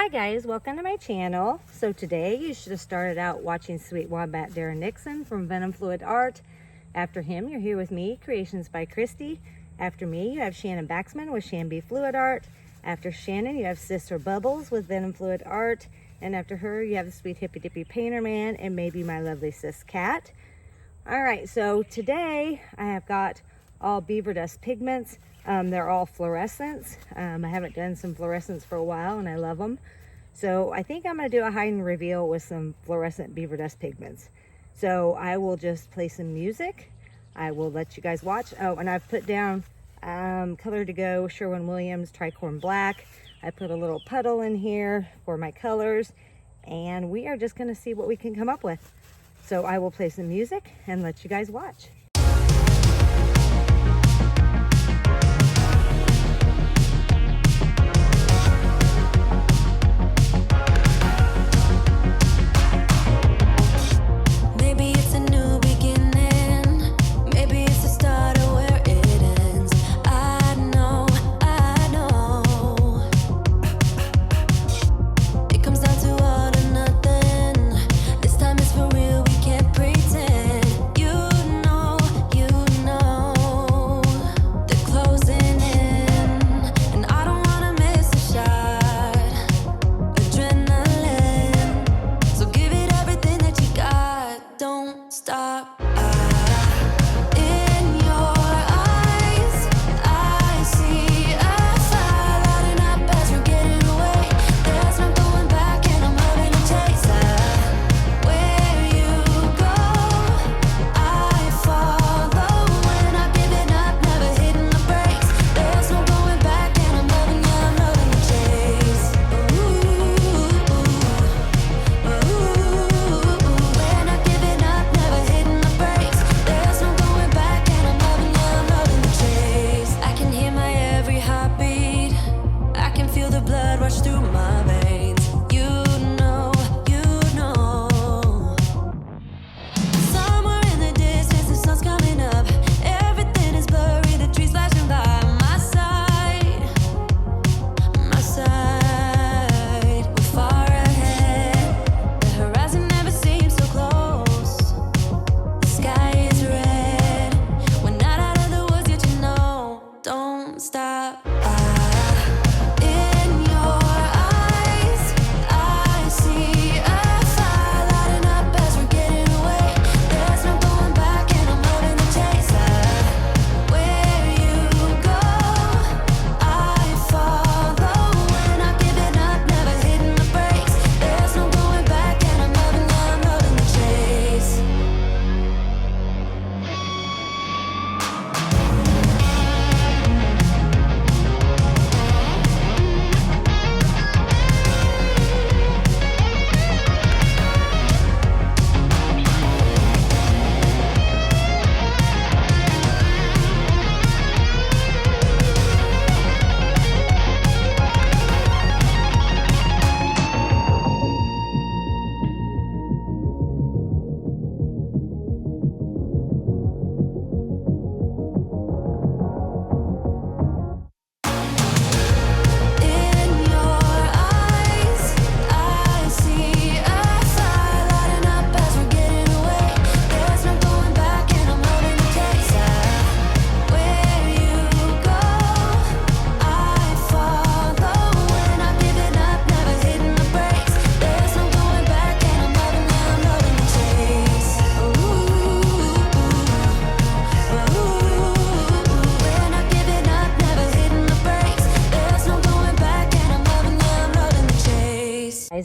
Hi guys, welcome to my channel. So today you should have started out watching Sweet Wombat Darren Nixon from Venom Fluid Art. After him, you're here with me, Creations by Christy. After me, you have Shannon Baxman with ShanB Fluid Art. After Shannon, you have Sister Bubbles with Venom Fluid Art. And after her, you have the sweet Hippy Dippy Painterman and maybe my lovely sis Cat. All right, so today I have got all Beaver Dust Pigments. They're all fluorescents. I haven't done some fluorescents for a while and I love them. So I think I'm gonna do a hide and reveal with some fluorescent Beaver Dust Pigments. So I will just play some music. I will let you guys watch. Oh, and I've put down Color to Go, Sherwin-Williams Tricorn Black. I put a little puddle in here for my colors and we are just gonna see what we can come up with. So I will play some music and let you guys watch.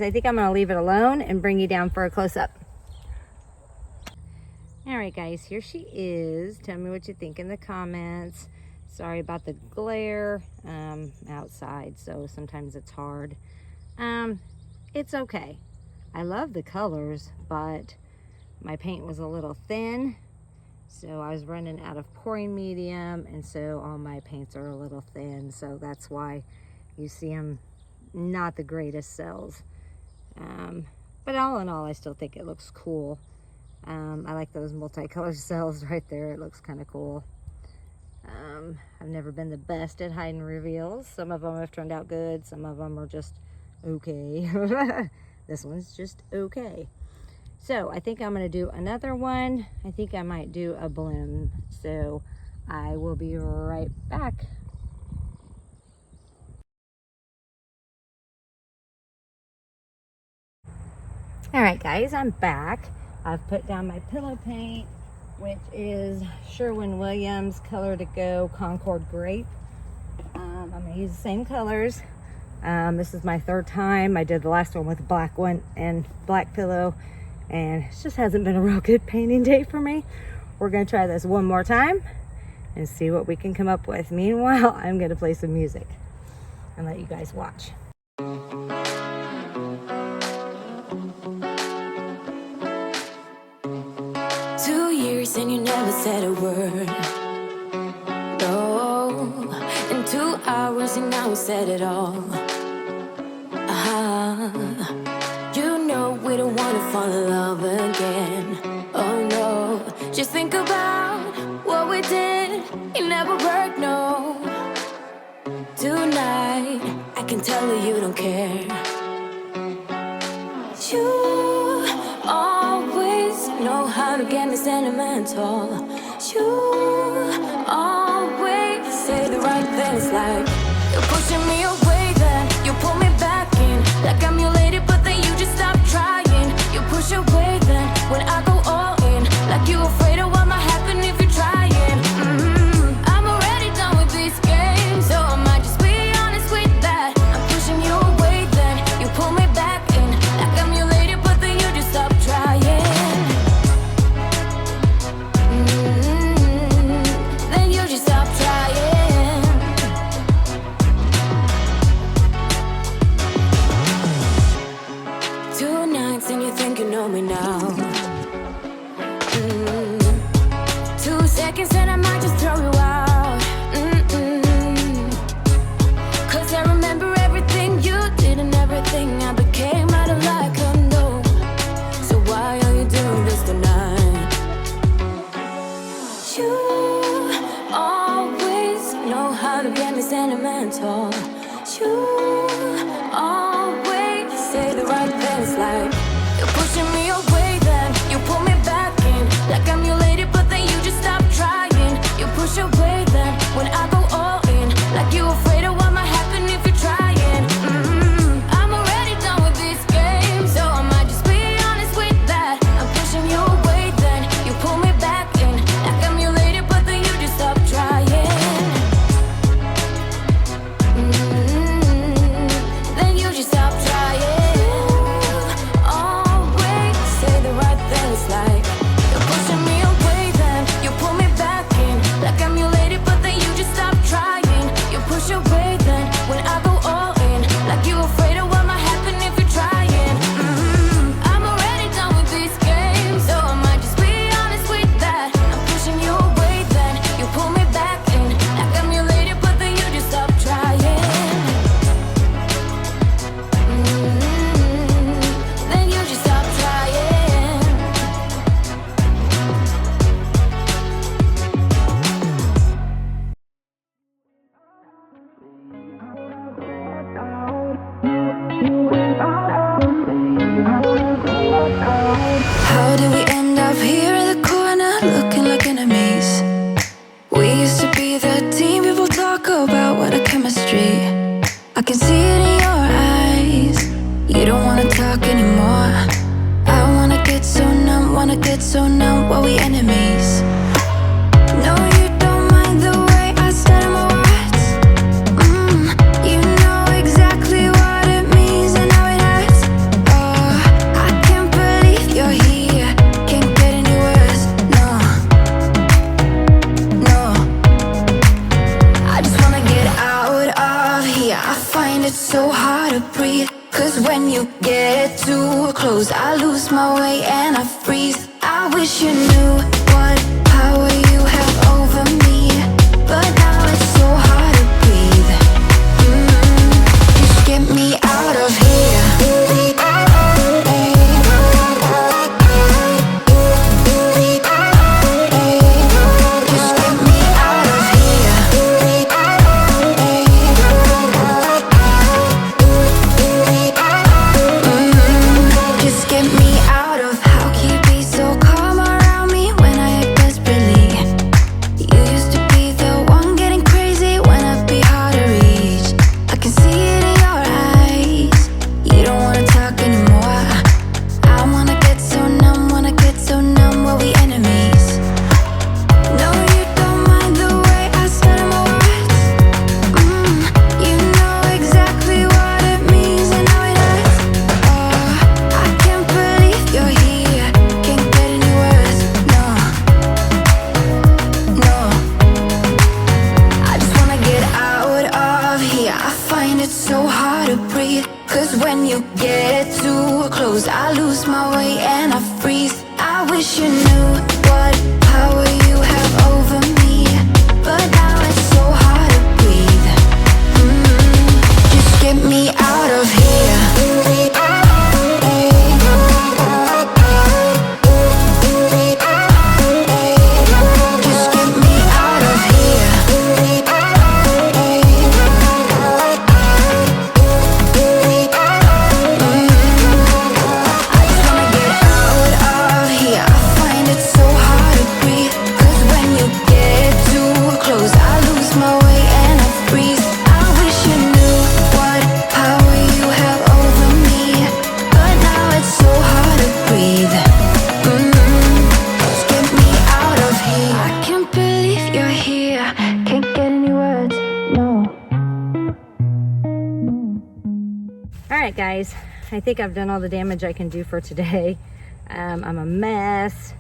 I think I'm gonna leave it alone and bring you down for a close-up. All right guys, here she is. Tell me what you think in the comments. Sorry about the glare outside, so sometimes it's hard. It's okay. I love the colors, but my paint was a little thin, so I was running out of pouring medium, and so all my paints are a little thin, so that's why you see them not the greatest cells. But all in all, I still think it looks cool. I like those multicolored cells right there. It looks kind of cool. I've never been the best at hide and reveals. Some of them have turned out good. Some of them are just okay. This one's just okay. So I think I'm going to do another one. I think I might do a bloom. So I will be right back. All right, guys, I'm back. I've put down my pillow paint, which is Sherwin-Williams Color to Go Concord Grape. I'm going to use the same colors. This is my third time. I did the last one with a black one and black pillow, and it just hasn't been a real good painting day for me. We're going to try this one more time and see what we can come up with. Meanwhile, I'm going to play some music and let you guys watch. 2 years and you never said a word. No, in 2 hours and now we said it all. You know we don't wanna fall in love again. Oh no, just think about what we did. It never worked, no. Tonight, I can tell you don't care. You always know how to get me sentimental. You always say the right things, like you're pushing me away, then you pull me back in. Like I'm your lady, but then you just stop trying. You push away, then when I go all in, like you afraid of what might happen if you're trying. I'm already done with this game, so I might just be honest with that. I'm pushing you away, then you pull me back in. Like I'm your lady, but then you just stop trying. Then you just stop trying. 2 nights and you think you know me now. 2 seconds and I might just throw you out. Cause I remember everything you did and everything I became. I don't like her, no. So why are you doing this tonight? You always know how to get me sentimental. You always say the right things, like you're pushing me away, then you pull me back in. Like I'm your lady, but then you just stop trying. You push away, then when I go all in, like you afraid of what might happen if you're trying. I'm already done with this game, so I might just be honest with that. I'm pushing you away, then you pull me back in. Like I'm your lady, but then you just stop trying. Then you just stop trying. Always say the right things, like you're pushing me away, then you pull me back in. Like I'm your lady, but then you just stop trying. You push away, then when I go all in, like you afraid of what might happen if you're trying. I'm already done with this game, so I might just be honest with that. I'm pushing you away, then you pull me back in. Like I'm your lady, but then you just stop trying. Then you just stop trying. How did we end up here in the corner looking like enemies? We used to be the team people talk about, what a chemistry. I can see it in your eyes. You don't wanna talk anymore. I wanna get so numb while we enemies. No, you don't mind the way I stutter my words. You know exactly what it means and how it hurts. Oh, I can't believe you're here. Can't get any worse. No. I just wanna get out of here. I find it so hard to breathe. Cause when you get too close, I lose my way and I freeze. I wish you knew what power you have over me, but now it's so hard to breathe. Just get me out of here. Just get me out of here. breathe. Cause when you get too close, I lose my way and I freeze. I wish you knew what power you have over me, but now it's so hard to breathe. Just get me out of here. Just get me out of here. I just wanna get out of here. I find it so hard to breathe. Cause when you get too close, I lose my way and I freeze. I wish you knew what power you have over me, but now it's so hard to breathe. Just get me out of here. I can't believe you're here. Can't get any words, no. Alright guys, I think I've done all the damage I can do for today. I'm a mess.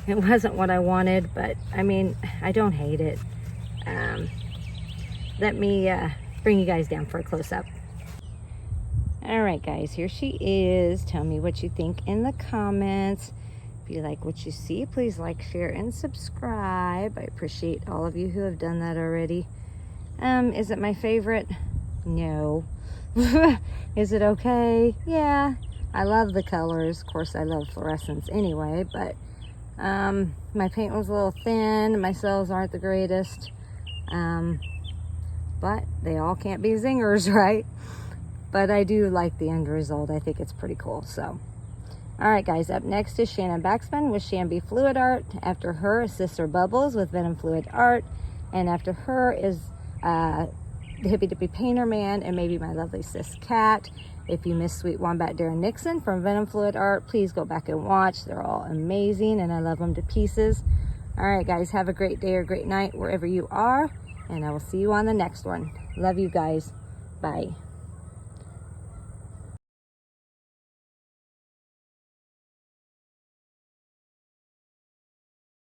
It wasn't what I wanted, but I mean, I don't hate it. Let me bring you guys down for a close-up. Alright guys, here she is. Tell me what you think in the comments. If you like what you see, please like, share, and subscribe. I appreciate all of you who have done that already. Is it my favorite? No. Is it okay? Yeah. I love the colors. Of course, I love fluorescence anyway, but my paint was a little thin. My cells aren't the greatest. But they all can't be zingers, right? But I do like the end result. I think it's pretty cool. So, all right, guys. Up next is Shannon Baxman with ShanB Fluid Art. After her is Sister Bubbles with Venom Fluid Art, and after her is the Hippy Dippy Painterman, and maybe my lovely sis Cat. If you missed Sweet Wombat Darren Nixon from Venom Fluid Art, please go back and watch. They're all amazing, and I love them to pieces. All right, guys. Have a great day or great night wherever you are, and I will see you on the next one. Love you guys. Bye.